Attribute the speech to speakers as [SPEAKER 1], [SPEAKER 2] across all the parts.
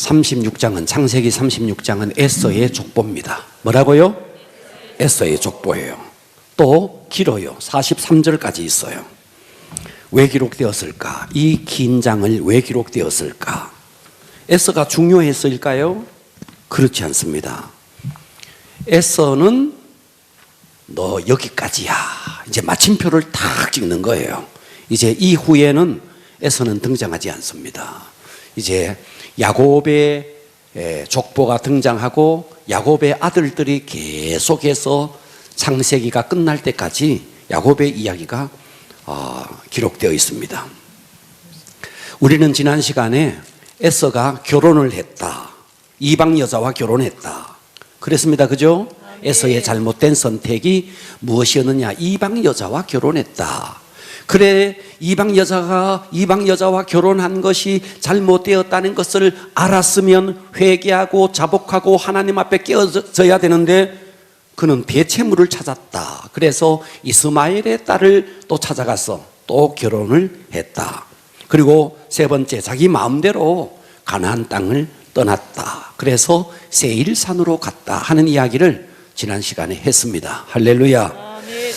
[SPEAKER 1] 36장은 창세기 36장은 에서의 족보입니다. 뭐라고요? 에서의 족보예요. 또 길어요. 43절까지 있어요. 왜 기록되었을까? 이 긴 장을 왜 기록되었을까? 에서가 중요했을까요? 그렇지 않습니다. 에서는 너 여기까지야. 이제 마침표를 탁 찍는 거예요. 이제 이후에는 에서는 등장하지 않습니다. 이제 야곱의 족보가 등장하고 야곱의 아들들이 계속해서 창세기가 끝날 때까지 야곱의 이야기가 기록되어 있습니다. 우리는 지난 시간에 에서가 결혼을 했다. 이방 여자와 결혼했다. 그랬습니다. 그죠? 에서의 잘못된 선택이 무엇이었느냐? 이방 여자와 결혼했다. 그래, 이방 여자와 결혼한 것이 잘못되었다는 것을 알았으면 회개하고 자복하고 하나님 앞에 깨어져야 되는데 그는 대체물을 찾았다. 그래서 이스마엘의 딸을 또 찾아가서 또 결혼을 했다. 그리고 세 번째, 자기 마음대로 가나안 땅을 떠났다. 그래서 세일산으로 갔다 하는 이야기를 지난 시간에 했습니다. 할렐루야.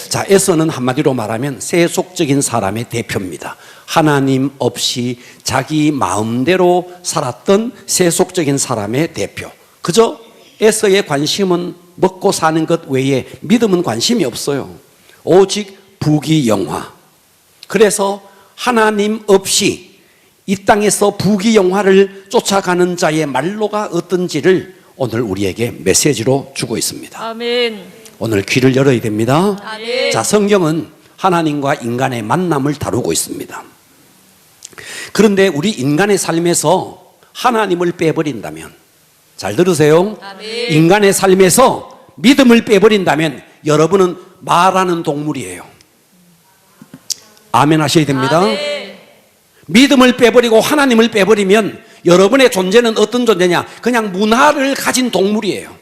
[SPEAKER 1] 자, 에서는 한마디로 말하면 세속적인 사람의 대표입니다. 하나님 없이 자기 마음대로 살았던 세속적인 사람의 대표. 그저 에서의 관심은 먹고 사는 것 외에 믿음은 관심이 없어요. 오직 부귀영화. 그래서 하나님 없이 이 땅에서 부귀영화를 쫓아가는 자의 말로가 어떤지를 오늘 우리에게 메시지로 주고 있습니다.
[SPEAKER 2] 아멘.
[SPEAKER 1] 오늘 귀를 열어야 됩니다.
[SPEAKER 2] 아멘.
[SPEAKER 1] 자, 성경은 하나님과 인간의 만남을 다루고 있습니다. 그런데 우리 인간의 삶에서 하나님을 빼버린다면, 잘 들으세요.
[SPEAKER 2] 아멘.
[SPEAKER 1] 인간의 삶에서 믿음을 빼버린다면 여러분은 말하는 동물이에요. 아멘 하셔야 됩니다.
[SPEAKER 2] 아멘.
[SPEAKER 1] 믿음을 빼버리고 하나님을 빼버리면 여러분의 존재는 어떤 존재냐? 그냥 문화를 가진 동물이에요.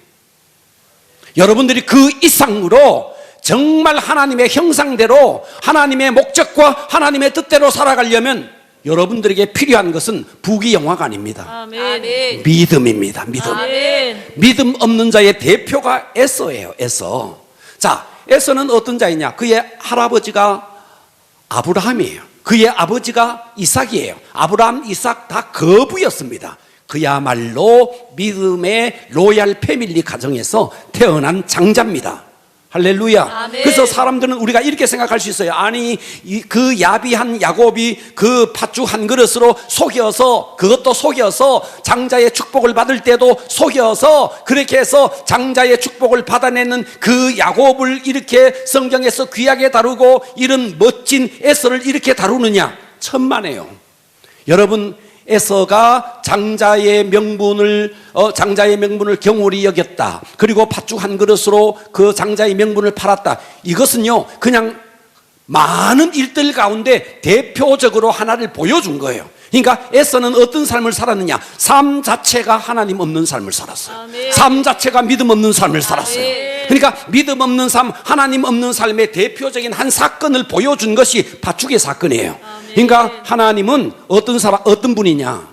[SPEAKER 1] 여러분들이 그 이상으로 정말 하나님의 형상대로 하나님의 목적과 하나님의 뜻대로 살아가려면 여러분들에게 필요한 것은 부귀영화가 아닙니다.
[SPEAKER 2] 아멘.
[SPEAKER 1] 믿음입니다. 믿음.
[SPEAKER 2] 아멘.
[SPEAKER 1] 믿음 없는 자의 대표가 에서예요. 에서. 자, 에서는 어떤 자이냐? 그의 할아버지가 아브라함이에요. 그의 아버지가 이삭이에요. 아브라함, 이삭 다 거부였습니다. 그야말로 믿음의 로얄 패밀리 가정에서 태어난 장자입니다. 할렐루야.
[SPEAKER 2] 아멘.
[SPEAKER 1] 그래서 사람들은 우리가 이렇게 생각할 수 있어요. 아니, 그 야비한 야곱이 그 팥죽 한 그릇으로 속여서, 그것도 속여서 장자의 축복을 받을 때도 속여서 그렇게 해서 장자의 축복을 받아내는 그 야곱을 이렇게 성경에서 귀하게 다루고 이런 멋진 에서를 이렇게 다루느냐? 천만에요. 여러분, 에서가 장자의 명분을 경홀히 여겼다. 그리고 팥죽 한 그릇으로 그 장자의 명분을 팔았다. 이것은요, 그냥 많은 일들 가운데 대표적으로 하나를 보여준 거예요. 그러니까 에서는 어떤 삶을 살았느냐? 삶 자체가 하나님 없는 삶을 살았어요.
[SPEAKER 2] 아멘.
[SPEAKER 1] 삶 자체가 믿음 없는 삶을 살았어요.
[SPEAKER 2] 아멘.
[SPEAKER 1] 그러니까 믿음 없는 삶, 하나님 없는 삶의 대표적인 한 사건을 보여준 것이 팥죽의 사건이에요. 그러니까 하나님은 어떤 분이냐?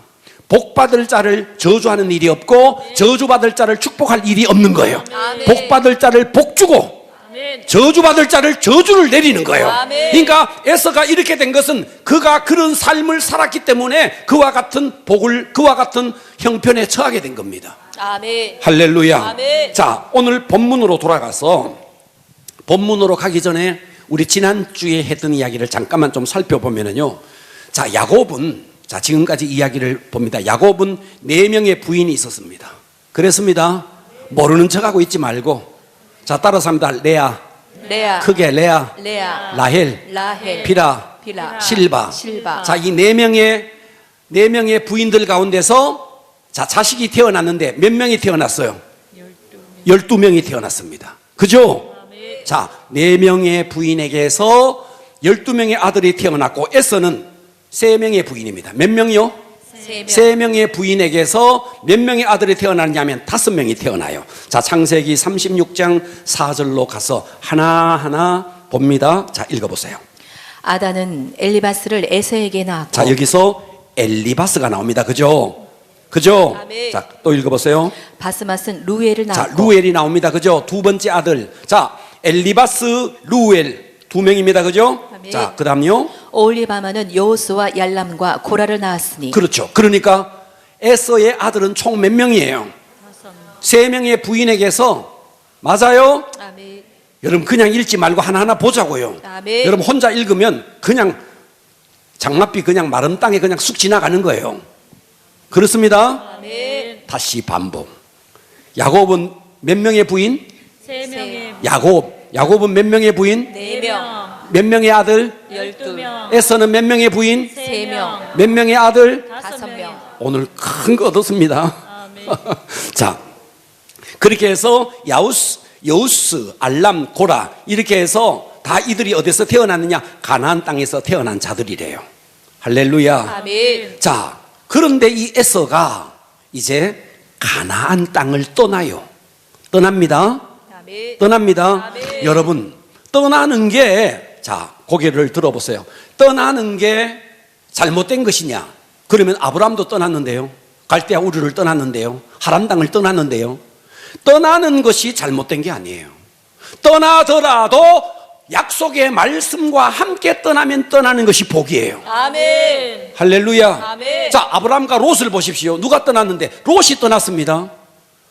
[SPEAKER 1] 복 받을 자를 저주하는 일이 없고 저주 받을 자를 축복할 일이 없는 거예요.
[SPEAKER 2] 아멘.
[SPEAKER 1] 복 받을 자를 복 주고
[SPEAKER 2] 아멘.
[SPEAKER 1] 저주 받을 자를 저주를 내리는 거예요.
[SPEAKER 2] 아멘.
[SPEAKER 1] 그러니까 에서가 이렇게 된 것은 그가 그런 삶을 살았기 때문에 그와 같은 형편에 처하게 된 겁니다.
[SPEAKER 2] 아멘.
[SPEAKER 1] 할렐루야.
[SPEAKER 2] 아멘.
[SPEAKER 1] 자, 오늘 본문으로 돌아가서 본문으로 가기 전에 우리 지난주에 했던 이야기를 잠깐만 좀 살펴보면요. 자, 야곱은, 자, 지금까지 이야기를 봅니다. 야곱은 4명의 부인이 있었습니다. 그랬습니다. 모르는 척하고 있지 말고. 자, 따라서 합니다. 레아. 크게 레아. 라헬. 비라. 실바.
[SPEAKER 2] 자,
[SPEAKER 1] 이 4명의 부인들 가운데서 자, 자식이 태어났는데 몇 명이 태어났어요? 12명이 태어났습니다. 그죠? 자, 4명의 부인에게서 12명의 아들이 태어났고 에서는 3명의 부인입니다. 몇 명이요? 3명의 부인에게서 몇 명의 아들이 태어나냐면 5명이 태어나요. 자, 창세기 36장 4절로 가서 하나하나 봅니다. 자, 읽어보세요.
[SPEAKER 3] 아다는 엘리바스를 에서에게 낳았고.
[SPEAKER 1] 자, 여기서 엘리바스가 나옵니다. 그죠? 그죠?
[SPEAKER 2] 아멘.
[SPEAKER 1] 자, 또 읽어보세요.
[SPEAKER 3] 바스맛은 루엘을
[SPEAKER 1] 자,
[SPEAKER 3] 낳았고
[SPEAKER 1] 루엘이 나옵니다. 그죠? 두 번째 아들. 자, 엘리바스, 루엘 두 명입니다. 그죠?
[SPEAKER 2] 아멘.
[SPEAKER 1] 자, 그 다음요.
[SPEAKER 3] 오홀리바마는 여호수와 얄람과 고라를 낳았으니
[SPEAKER 1] 그렇죠. 그러니까 에서의 아들은 총 몇 명이에요? 세 명의 부인에게서 맞아요?
[SPEAKER 2] 아멘.
[SPEAKER 1] 여러분 그냥 읽지 말고 하나하나 보자고요.
[SPEAKER 2] 아멘.
[SPEAKER 1] 여러분 혼자 읽으면 그냥 장맛비 그냥 마른 땅에 그냥 쑥 지나가는 거예요. 그렇습니다.
[SPEAKER 2] 아멘.
[SPEAKER 1] 다시 반복. 야곱은 몇 명의 부인?
[SPEAKER 2] 세 명의
[SPEAKER 1] 야곱은 몇 명의 부인?
[SPEAKER 2] 네 명.
[SPEAKER 1] 몇 명의 아들?
[SPEAKER 2] 12명.
[SPEAKER 1] 에서는 몇 명의 부인?
[SPEAKER 2] 세 명.
[SPEAKER 1] 몇 명의 아들?
[SPEAKER 2] 5명.
[SPEAKER 1] 오늘 큰 거 얻었습니다.
[SPEAKER 2] 아멘.
[SPEAKER 1] 자, 그렇게 해서 여우스, 알람, 고라 이렇게 해서 다 이들이 어디서 태어났느냐? 가나안 땅에서 태어난 자들이래요. 할렐루야.
[SPEAKER 2] 아멘.
[SPEAKER 1] 자, 그런데 이 에서가 이제 가나안 땅을 떠나요. 떠납니다.
[SPEAKER 2] 아멘.
[SPEAKER 1] 떠납니다.
[SPEAKER 2] 아멘.
[SPEAKER 1] 여러분, 떠나는 게, 자, 고개를 들어보세요. 떠나는 게 잘못된 것이냐? 그러면 아브라함도 떠났는데요. 갈대아 우르를 떠났는데요. 하란 땅을 떠났는데요. 떠나는 것이 잘못된 게 아니에요. 떠나더라도 약속의 말씀과 함께 떠나면 떠나는 것이 복이에요.
[SPEAKER 2] 아멘.
[SPEAKER 1] 할렐루야.
[SPEAKER 2] 아멘.
[SPEAKER 1] 자, 아브라함과 롯을 보십시오. 누가 떠났는데? 롯이 떠났습니다.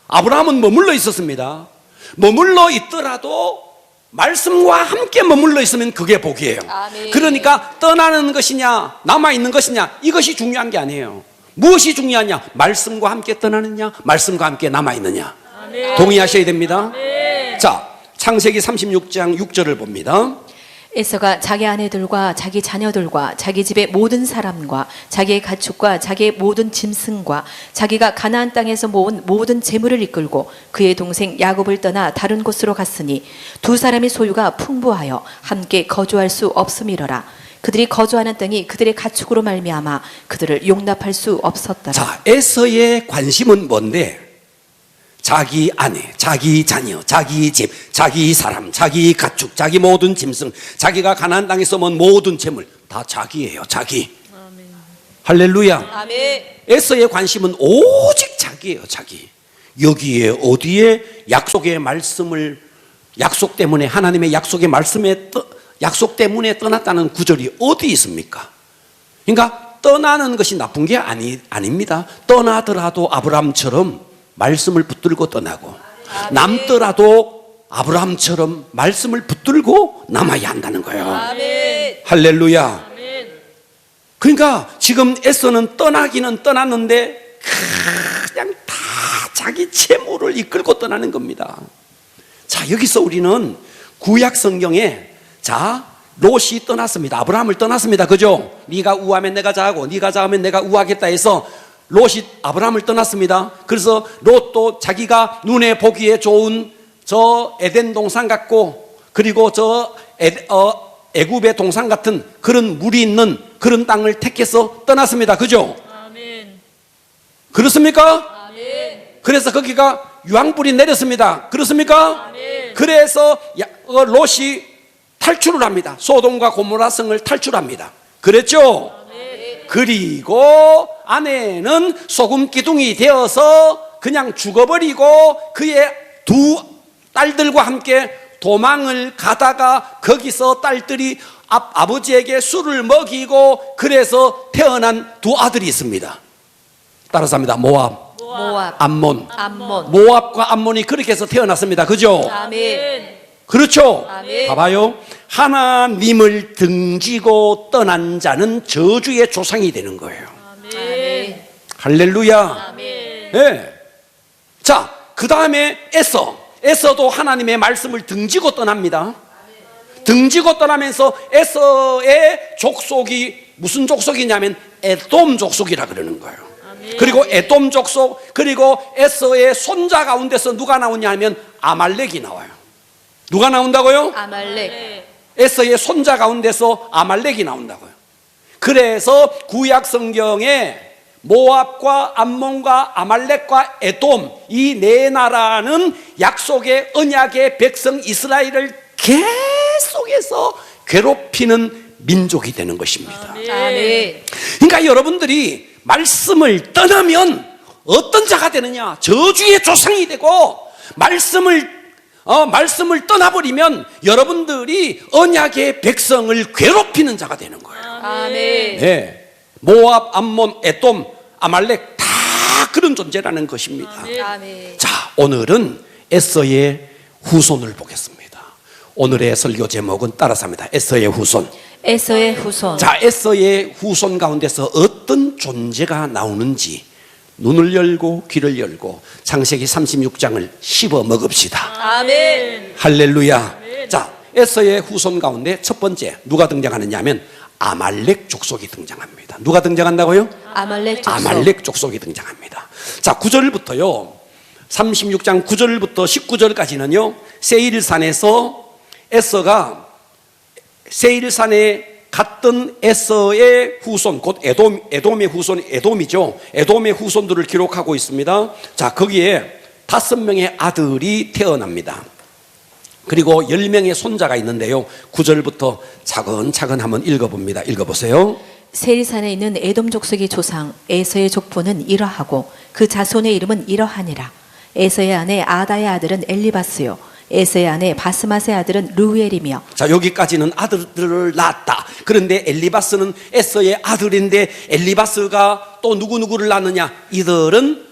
[SPEAKER 1] 아브라함은 머물러 있었습니다. 머물러 있더라도 말씀과 함께 머물러 있으면 그게 복이에요.
[SPEAKER 2] 아멘.
[SPEAKER 1] 그러니까 떠나는 것이냐 남아있는 것이냐 이것이 중요한 게 아니에요. 무엇이 중요하냐? 말씀과 함께 떠나느냐 말씀과 함께 남아있느냐.
[SPEAKER 2] 아멘.
[SPEAKER 1] 동의하셔야 됩니다.
[SPEAKER 2] 아멘.
[SPEAKER 1] 자, 창세기 36장 6절을 봅니다.
[SPEAKER 3] 에서가 자기 아내들과 자기 자녀들과 자기 집의 모든 사람과 자기의 가축과 자기의 모든 짐승과 자기가 가나안 땅에서 모은 모든 재물을 이끌고 그의 동생 야곱을 떠나 다른 곳으로 갔으니 두 사람의 소유가 풍부하여 함께 거주할 수 없음이러라. 그들이 거주하는 땅이 그들의 가축으로 말미암아 그들을 용납할 수 없었더라.
[SPEAKER 1] 자, 에서의 관심은 뭔데? 자기 아내, 자기 자녀, 자기 집, 자기 사람, 자기 가축, 자기 모든 짐승, 자기가 가나안 땅에서 모은 모든 재물 다 자기예요. 자기. 할렐루야.
[SPEAKER 2] 아멘.
[SPEAKER 1] 에서의 관심은 오직 자기예요. 자기. 여기에 어디에 약속의 말씀을 약속 때문에 하나님의 약속의 말씀에 약속 때문에 떠났다는 구절이 어디 있습니까? 그러니까 떠나는 것이 나쁜 게 아닙니다. 떠나더라도 아브라함처럼 말씀을 붙들고 떠나고 남더라도 아브라함처럼 말씀을 붙들고 남아야 한다는 거예요.
[SPEAKER 2] 아멘.
[SPEAKER 1] 할렐루야.
[SPEAKER 2] 아멘.
[SPEAKER 1] 그러니까 지금 에서는 떠나기는 떠났는데 그냥 다 자기 채무를 이끌고 떠나는 겁니다. 자, 여기서 우리는 구약 성경에 자, 롯이 떠났습니다. 아브라함을 떠났습니다. 그죠? 네가 우하면 내가 자하고 네가 자하면 내가 우하겠다 해서 롯이 아브라함을 떠났습니다. 그래서 롯도 자기가 눈에 보기에 좋은 저 에덴 동산 같고 그리고 저 애굽의 동산 같은 그런 물이 있는 그런 땅을 택해서 떠났습니다. 그죠?
[SPEAKER 2] 아멘.
[SPEAKER 1] 그렇습니까?
[SPEAKER 2] 아멘.
[SPEAKER 1] 그래서 거기가 유황불이 내렸습니다. 그렇습니까?
[SPEAKER 2] 아멘.
[SPEAKER 1] 그래서 롯이 탈출을 합니다. 소돔과 고모라 성을 탈출합니다. 그랬죠? 그리고 아내는 소금 기둥이 되어서 그냥 죽어버리고 그의 두 딸들과 함께 도망을 가다가 거기서 딸들이 아버지에게 술을 먹이고 그래서 태어난 두 아들이 있습니다. 따라서 합니다. 모압,
[SPEAKER 3] 모압,
[SPEAKER 1] 암몬.
[SPEAKER 3] 암몬.
[SPEAKER 1] 모압과 암몬이 그렇게 해서 태어났습니다. 그죠?
[SPEAKER 2] 아멘.
[SPEAKER 1] 그렇죠?
[SPEAKER 2] 아멘.
[SPEAKER 1] 봐봐요. 하나님을 등지고 떠난 자는 저주의 조상이 되는 거예요.
[SPEAKER 2] 아멘.
[SPEAKER 1] 할렐루야.
[SPEAKER 2] 아멘.
[SPEAKER 1] 예. 자, 그 다음에 에서도 하나님의 말씀을 등지고 떠납니다. 등지고 떠나면서 에서의 족속이 무슨 족속이냐면 에돔 족속이라 그러는 거예요. 그리고 에돔 족속, 그리고 에서의 손자 가운데서 누가 나오냐 하면 아말렉이 나와요. 누가 나온다고요?
[SPEAKER 3] 아말렉.
[SPEAKER 1] 에서의 손자 가운데서 아말렉이 나온다고요. 그래서 구약 성경에 모압과 암몬과 아말렉과 에돔 이 네 나라는 약속의 언약의 백성 이스라엘을 계속해서 괴롭히는 민족이 되는 것입니다.
[SPEAKER 2] 아멘.
[SPEAKER 1] 그러니까 여러분들이 말씀을 떠나면 어떤 자가 되느냐? 저주의 조상이 되고 말씀을 떠나버리면 여러분들이 언약의 백성을 괴롭히는 자가 되는 거예요.
[SPEAKER 2] 아멘.
[SPEAKER 1] 네. 모압, 암몬, 에돔, 아말렉 다 그런 존재라는 것입니다.
[SPEAKER 2] 아멘.
[SPEAKER 1] 자, 오늘은 에서의 후손을 보겠습니다. 오늘의 설교 제목은 따라서 합니다. 에서의 후손.
[SPEAKER 3] 에서의 후손.
[SPEAKER 1] 자, 에서의 후손 가운데서 어떤 존재가 나오는지 눈을 열고 귀를 열고 창세기 36장을 씹어 먹읍시다.
[SPEAKER 2] 아멘.
[SPEAKER 1] 할렐루야. 자, 에서의 후손 가운데 첫 번째 누가 등장하느냐 하면 아말렉 족속이 등장합니다. 누가 등장한다고요?
[SPEAKER 3] 아말렉 족속.
[SPEAKER 1] 아말렉 족속이 등장합니다. 자, 9절부터요. 36장 9절부터 19절까지는요. 세일산에서 에서가 세일산에 갔던 에서의 후손, 곧 에돔의 후손, 에돔이죠. 에돔의 후손들을 기록하고 있습니다. 자, 거기에 5명의 아들이 태어납니다. 그리고 10명의 손자가 있는데요. 9절부터 차근차근 한번 읽어봅니다. 읽어보세요.
[SPEAKER 3] 세일산에 있는 에돔 족속의 조상 에서의 족보는 이러하고 그 자손의 이름은 이러하니라. 에서의 아내 아다의 아들은 엘리바스요 에서의 아내 바스맛의 아들은 르우엘이며.
[SPEAKER 1] 자, 여기까지는 아들들을 낳았다. 그런데 엘리바스는 에서의 아들인데 엘리바스가 또 누구누구를 낳느냐? 이들은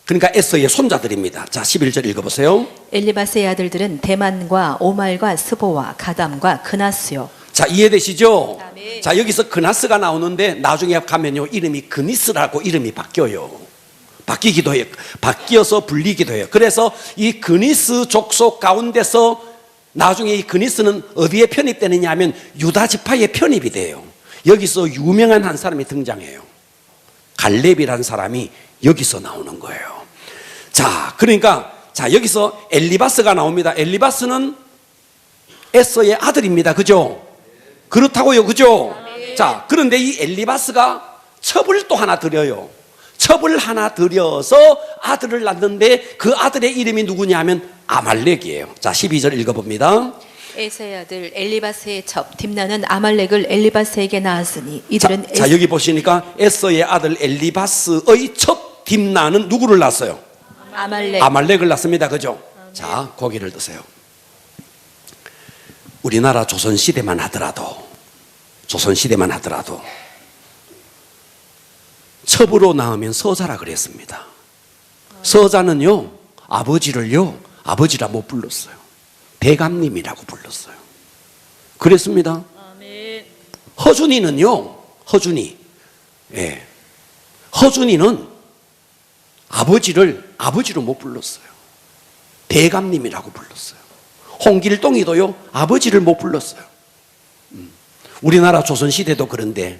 [SPEAKER 1] 그러니까 에서의 손자들입니다. 자, 11절 읽어보세요.
[SPEAKER 3] 엘리바스의 아들들은 대만과 오말과 스보와 가담과 그나스요.
[SPEAKER 1] 자, 이해되시죠?
[SPEAKER 2] 아멘.
[SPEAKER 1] 자, 여기서 그나스가 나오는데 나중에 가면요 이름이 그니스라고 이름이 바뀌어요. 바뀌기도 해요. 바뀌어서 불리기도 해요. 그래서 이 그니스 족속 가운데서 나중에 이 그니스는 어디에 편입되느냐 하면 유다 지파에 편입이 돼요. 여기서 유명한 한 사람이 등장해요. 갈렙이라는 사람이 여기서 나오는 거예요. 자, 그러니까 자, 여기서 엘리바스가 나옵니다. 엘리바스는 에서의 아들입니다. 그죠? 그렇다고요. 그죠? 자, 그런데 이 엘리바스가 첩을 또 하나 드려요. 첩을 하나 들여서 아들을 낳는데 그 아들의 이름이 누구냐 하면 아말렉이에요. 자, 12절 읽어봅니다.
[SPEAKER 3] 에서의 아들 엘리바스의 첩 딥나는 아말렉을 엘리바스에게 낳았으니 이들은
[SPEAKER 1] 자, 여기 보시니까 에서의 아들 엘리바스의 첩 딥나는 누구를 낳았어요?
[SPEAKER 3] 아말렉.
[SPEAKER 1] 아말렉을 낳습니다. 그죠? 자, 고기를 드세요. 우리나라 조선시대만 하더라도 첩으로 낳으면 서자라 그랬습니다. 서자는요, 아버지라 못 불렀어요. 대감님이라고 불렀어요. 그랬습니다.
[SPEAKER 2] 아멘.
[SPEAKER 1] 허준이는 아버지로 못 불렀어요. 대감님이라고 불렀어요. 홍길동이도요, 아버지를 못 불렀어요. 우리나라 조선시대도 그런데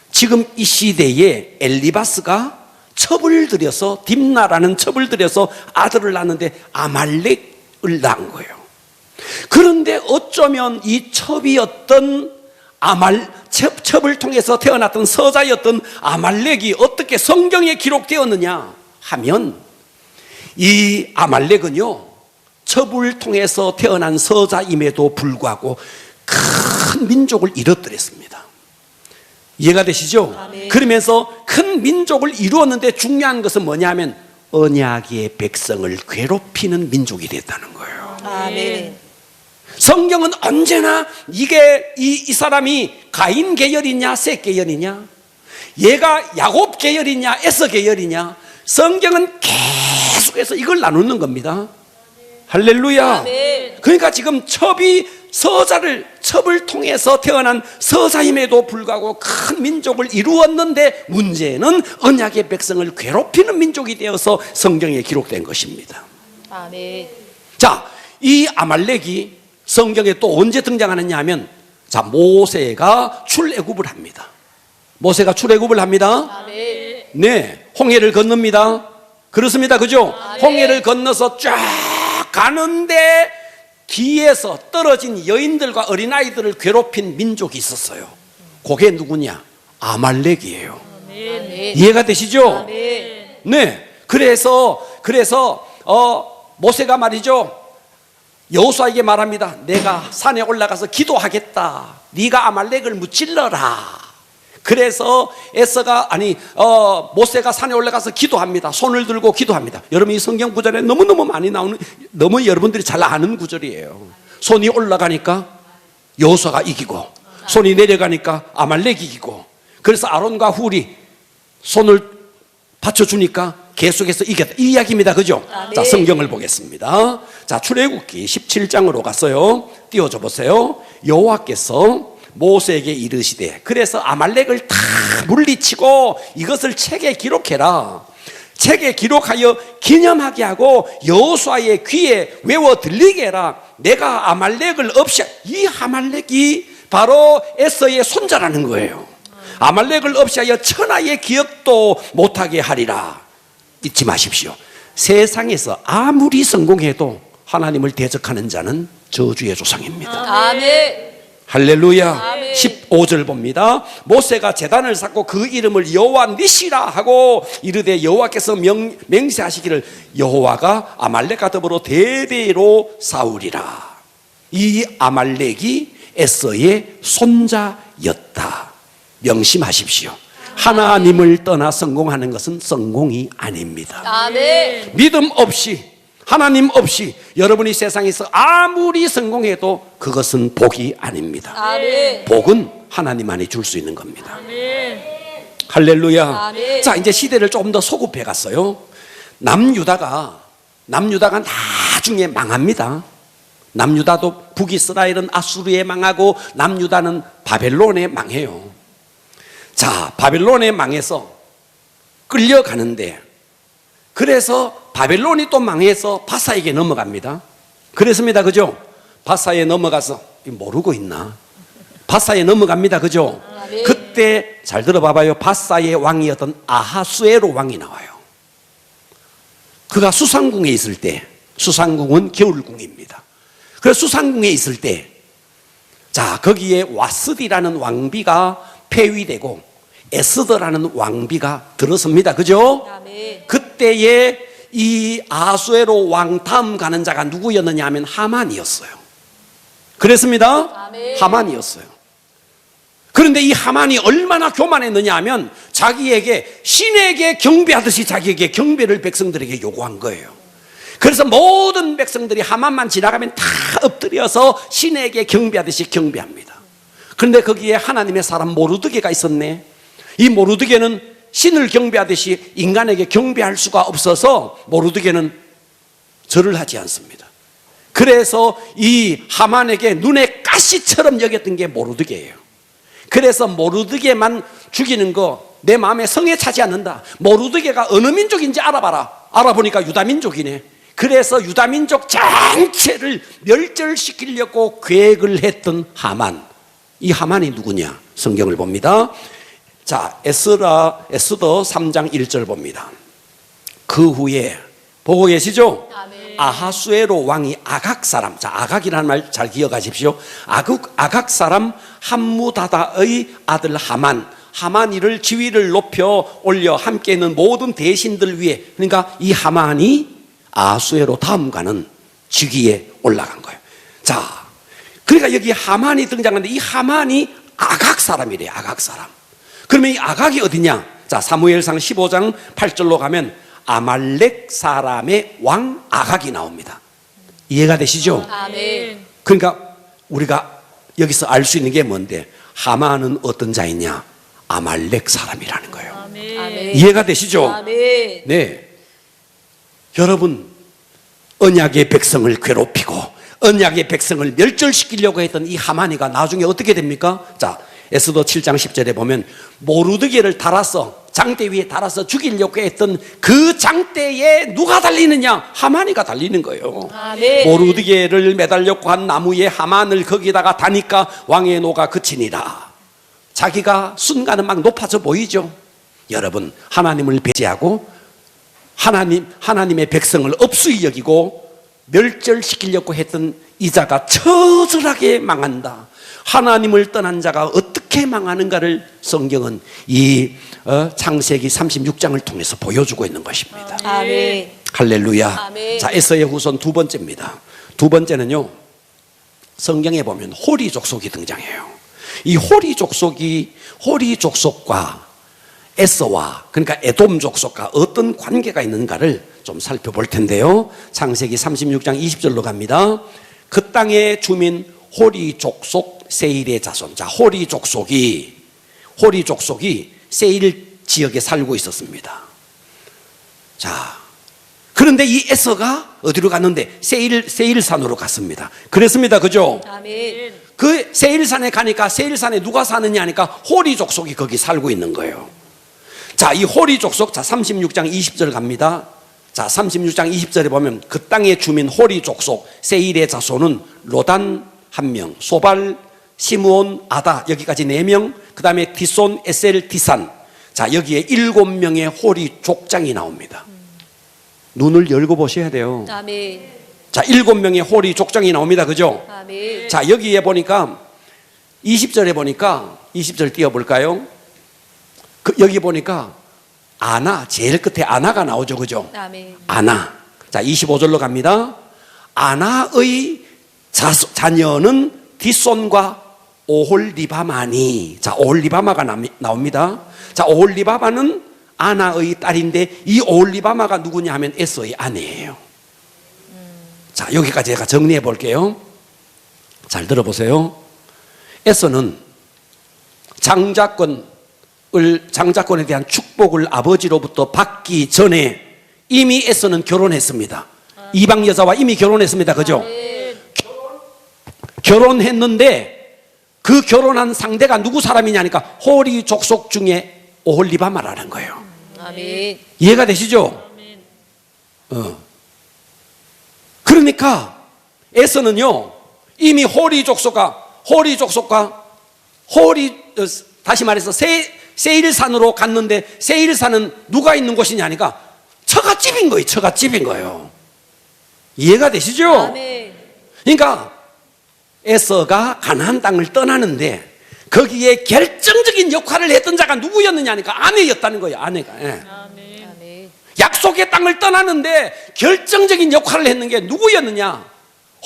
[SPEAKER 1] 지금 이 시대에 엘리바스가 첩을 들여서 딥나라는 첩을 들여서 아들을 낳는데 아말렉을 낳은 거예요. 그런데 어쩌면 이 첩이었던 첩을 통해서 태어났던 서자였던 아말렉이 어떻게 성경에 기록되었느냐 하면 이 아말렉은요 첩을 통해서 태어난 서자임에도 불구하고 큰 민족을 이뤘더랬습니다. 이해가 되시죠?
[SPEAKER 2] 아멘.
[SPEAKER 1] 그러면서 큰 민족을 이루었는데 중요한 것은 뭐냐면 언약의 백성을 괴롭히는 민족이 됐다는 거예요.
[SPEAKER 2] 아멘.
[SPEAKER 1] 성경은 언제나 이게 이 사람이 가인 계열이냐 셋 계열이냐, 얘가 야곱 계열이냐 에서 계열이냐, 성경은 계속해서 이걸 나누는 겁니다. 할렐루야.
[SPEAKER 2] 아멘.
[SPEAKER 1] 그러니까 지금 첩을 통해서 태어난 서자임에도 불구하고 큰 민족을 이루었는데 문제는 언약의 백성을 괴롭히는 민족이 되어서 성경에 기록된 것입니다.
[SPEAKER 2] 아멘.
[SPEAKER 1] 자, 이 아말렉이 성경에 또 언제 등장하느냐 하면, 자, 모세가 출애굽을 합니다. 모세가 출애굽을 합니다.
[SPEAKER 2] 아멘.
[SPEAKER 1] 네, 홍해를 건넙니다. 그렇습니다. 그죠? 홍해를 건너서 쫙 가는데 뒤에서 떨어진 여인들과 어린아이들을 괴롭힌 민족이 있었어요. 그게 누구냐? 아말렉이에요.
[SPEAKER 2] 아멘.
[SPEAKER 1] 이해가 되시죠?
[SPEAKER 2] 아멘.
[SPEAKER 1] 네. 그래서 모세가 말이죠, 여호수아에게 말합니다. 내가 산에 올라가서 기도하겠다. 네가 아말렉을 무찔러라. 그래서 모세가 산에 올라가서 기도합니다. 손을 들고 기도합니다. 여러분 이 성경 구절에 너무너무 많이 나오는, 너무 여러분들이 잘 아는 구절이에요. 손이 올라가니까 여호수아가 이기고, 손이 내려가니까 아말렉이 이기고, 그래서 아론과 훌이 손을 받쳐주니까 계속해서 이겼다, 이 이야기입니다. 그죠? 자, 성경을 보겠습니다. 자, 출애굽기 17장으로 갔어요. 띄워줘 보세요. 여호와께서 모세에게 이르시되, 그래서 아말렉을 다 물리치고 이것을 책에 기록해라. 책에 기록하여 기념하게 하고 여호수아의 귀에 외워 들리게 해라. 내가 아말렉을 없애, 이 아말렉이 바로 에서의 손자라는 거예요. 아말렉을 없애하여 천하의 기억도 못하게 하리라. 잊지 마십시오. 세상에서 아무리 성공해도 하나님을 대적하는 자는 저주의 조상입니다.
[SPEAKER 2] 아멘.
[SPEAKER 1] 할렐루야.
[SPEAKER 2] 아멘.
[SPEAKER 1] 15절 봅니다. 모세가 제단을 쌓고 그 이름을 여호와 니시라 하고 이르되 여호와께서 맹세하시기를 여호와가 아말렉과 더불어 대대로 싸우리라. 이 아말렉이 에서의 손자였다. 명심하십시오. 하나님을 떠나 성공하는 것은 성공이 아닙니다.
[SPEAKER 2] 아멘.
[SPEAKER 1] 믿음 없이, 하나님 없이 여러분이 세상에서 아무리 성공해도 그것은 복이 아닙니다.
[SPEAKER 2] 아멘.
[SPEAKER 1] 복은 하나님만이 줄 수 있는 겁니다.
[SPEAKER 2] 아멘.
[SPEAKER 1] 할렐루야.
[SPEAKER 2] 아멘.
[SPEAKER 1] 자, 이제 시대를 조금 더 소급해 갔어요. 남유다가 나중에 망합니다. 남유다도 북이스라엘은 아수르에 망하고 남유다는 바벨론에 망해요. 자, 바벨론에 망해서 끌려가는데, 그래서 바벨론이 또 망해서 바사에게 넘어갑니다. 그랬습니다. 그죠? 바사에 넘어가서, 모르고 있나? 바사에 넘어갑니다. 그죠?
[SPEAKER 2] 네.
[SPEAKER 1] 그때 잘 들어봐봐요. 바사의 왕이었던 아하수에로 왕이 나와요. 그가 수상궁에 있을 때, 수상궁은 겨울궁입니다. 그래서 수상궁에 있을 때, 자, 거기에 와스디라는 왕비가 폐위되고 에스더라는 왕비가 들어섭니다. 그죠?
[SPEAKER 2] 아멘.
[SPEAKER 1] 그때에 이 아하수에로 왕 다음 가는 자가 누구였느냐 하면 하만이었어요. 그랬습니다.
[SPEAKER 2] 아멘.
[SPEAKER 1] 하만이었어요. 그런데 이 하만이 얼마나 교만했느냐 하면 자기에게, 신에게 경배하듯이 자기에게 경배를 백성들에게 요구한 거예요. 그래서 모든 백성들이 하만만 지나가면 다 엎드려서 신에게 경배하듯이 경배합니다. 그런데 거기에 하나님의 사람 모르드게가 있었네. 이 모르드게는 신을 경배하듯이 인간에게 경배할 수가 없어서 모르드게는 절을 하지 않습니다. 그래서 이 하만에게 눈에 가시처럼 여겼던 게 모르드게예요. 그래서 모르드게만 죽이는 거 내 마음에 성에 차지 않는다. 모르드게가 어느 민족인지 알아봐라. 알아보니까 유다민족이네. 그래서 유다민족 전체를 멸절시키려고 계획을 했던 하만. 이 하만이 누구냐? 성경을 봅니다. 자, 에스더 3장 1절 봅니다. 그 후에, 보고 계시죠?
[SPEAKER 2] 아멘.
[SPEAKER 1] 아하수에로 왕이 아각 사람, 자, 아각이라는 말 잘 기억하십시오. 아각 사람 함무다다의 아들 하만이를 지위를 높여 올려 함께 있는 모든 대신들 위에, 그러니까 이 하만이 아하수에로 다음 가는 직위에 올라간 거예요. 자, 그러니까 여기 하만이 등장하는데 이 하만이 아각 사람이래요. 아각 사람. 그러면 이 아각이 어디냐? 자, 사무엘상 15장 8절로 가면 아말렉 사람의 왕 아각이 나옵니다. 이해가 되시죠?
[SPEAKER 2] 아멘.
[SPEAKER 1] 그러니까 우리가 여기서 알 수 있는 게 뭔데? 하만은 어떤 자이냐? 아말렉 사람이라는 거예요.
[SPEAKER 2] 아멘.
[SPEAKER 1] 이해가 되시죠?
[SPEAKER 2] 아멘.
[SPEAKER 1] 네. 여러분, 언약의 백성을 괴롭히고 언약의 백성을 멸절시키려고 했던 이 하만이가 나중에 어떻게 됩니까? 자, 에스더 7장 10절에 보면 모르드게를 달아서, 장대 위에 달아서 죽이려고 했던 그 장대에 누가 달리느냐? 하만이가 달리는 거예요.
[SPEAKER 2] 아멘.
[SPEAKER 1] 모르드게를 매달려고 한 나무에 하만을 거기다가 다니까 왕의 노가 그치니라. 자기가 순간은 막 높아져 보이죠. 여러분, 하나님을 배제하고 하나님의 백성을 업수히 여기고 멸절시키려고 했던 이 자가 처절하게 망한다. 하나님을 떠난 자가 어떻게 망하는가를 성경은 이 창세기 36장을 통해서 보여주고 있는 것입니다.
[SPEAKER 2] 아멘.
[SPEAKER 1] 할렐루야.
[SPEAKER 2] 아멘.
[SPEAKER 1] 자, 에서의 후손 두 번째입니다. 두 번째는요, 성경에 보면 호리 족속이 등장해요. 이 호리 족속과 에서와, 그러니까 에돔 족속과 어떤 관계가 있는가를 좀 살펴볼 텐데요. 창세기 36장 20절로 갑니다. 그 땅의 주민 호리 족속 세일의 자손. 자, 호리 족속이 세일 지역에 살고 있었습니다. 자, 그런데 이 에서가 어디로 갔는데 세일산으로 갔습니다. 그랬습니다. 그죠?
[SPEAKER 2] 아멘.
[SPEAKER 1] 그 세일산에 가니까 세일산에 누가 사느냐 하니까 호리 족속이 거기 살고 있는 거예요. 자, 이 호리 족속, 자, 36장 20절 갑니다. 자, 36장 20절에 보면 그 땅의 주민 호리 족속 세일의 자손은 로단 1명, 소발, 시므온, 아다, 여기까지 4명, 그 다음에 디손, 에셀, 디산. 자, 여기에 7명의 호리 족장이 나옵니다. 눈을 열고 보셔야 돼요.
[SPEAKER 2] 아멘.
[SPEAKER 1] 자, 7명의 호리 족장이 나옵니다. 그죠?
[SPEAKER 2] 아멘.
[SPEAKER 1] 자, 여기에 보니까 20절에 보니까 20절 띄워볼까요? 여기 보니까 아나, 제일 끝에 아나가 나오죠. 그죠?
[SPEAKER 2] 아멘.
[SPEAKER 1] 아나. 자, 25절로 갑니다. 아나의 자녀는 디손과 오홀리바마니. 자, 오홀리바마가 나옵니다. 자, 오홀리바마는 아나의 딸인데 이 오홀리바마가 누구냐 하면 에서의 아내예요. 자, 여기까지 제가 정리해 볼게요. 잘 들어보세요. 에서는 장자권에 대한 축복을 아버지로부터 받기 전에 이미 에서는 결혼했습니다. 이방 여자와 이미 결혼했습니다. 그죠? 결혼했는데 그 결혼한 상대가 누구 사람이냐니까 호리 족속 중에 오홀리바마라는 거예요.
[SPEAKER 2] 아멘.
[SPEAKER 1] 이해가 되시죠? 그러니까 에서는요 이미 다시 말해서 세일산으로 갔는데 세일산은 누가 있는 곳이냐니까 처갓집인 거예요. 처갓집인 거예요. 이해가 되시죠?
[SPEAKER 2] 아멘.
[SPEAKER 1] 그러니까 에서가 가나안 땅을 떠나는데 거기에 결정적인 역할을 했던 자가 누구였느냐니까 아내였다는 거예요. 아내가. 예.
[SPEAKER 2] 아멘.
[SPEAKER 1] 약속의 땅을 떠나는데 결정적인 역할을 했는 게 누구였느냐?